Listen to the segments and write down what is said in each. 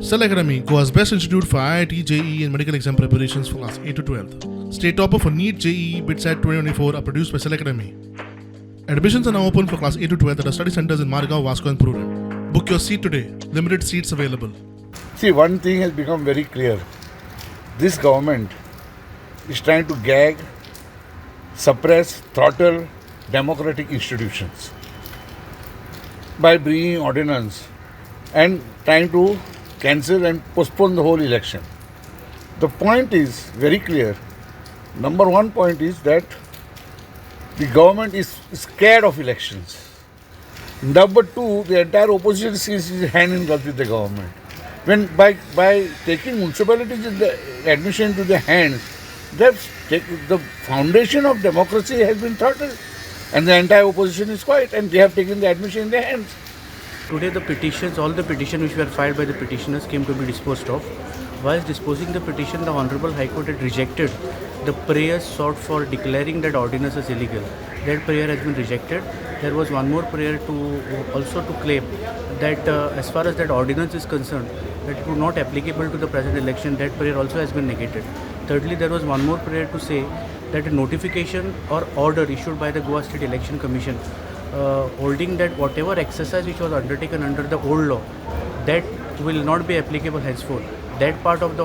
Cell Academy, Goa's best institute for IIT, JEE and medical exam preparations for class 8 to 12th. State topper for NEET, JEE, BITSAT 2024 are produced by Cell Academy. Admissions are now open for class 8 to 12th at our study centers in Margao, Vasco and Prudent. Book your seat today. Limited seats available. See, one thing has become very clear. This government is trying to gag, suppress, throttle democratic institutions by bringing ordinance and trying to cancel and postpone the whole election. The point is very clear. Number one point is that the government is scared of elections. Number two, the entire opposition sees his hand in glove with the government. When by taking municipalities in the admission to their hands, the foundation of democracy has been throttled, and the entire opposition is quiet, and they have taken the admission in their hands. Today the petitions, all the petitions which were filed by the petitioners came to be disposed of. Whilst disposing the petition, the Honourable High Court had rejected the prayer sought for declaring that ordinance is illegal. That prayer has been rejected. There was one more prayer to claim that as far as that ordinance is concerned, that it was not applicable to the present election. That prayer also has been negated. Thirdly, there was one more prayer to say that a notification or order issued by the Goa State Election Commission holding that whatever exercise which was undertaken under the old law, that will not be applicable henceforth. That part of the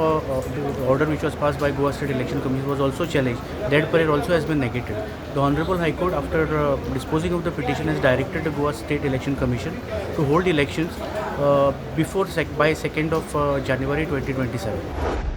order which was passed by Goa State Election Commission was also challenged. That prayer also has been negated. The Honourable High Court, after disposing of the petition, has directed the Goa State Election Commission to hold elections by 2nd of January 2027.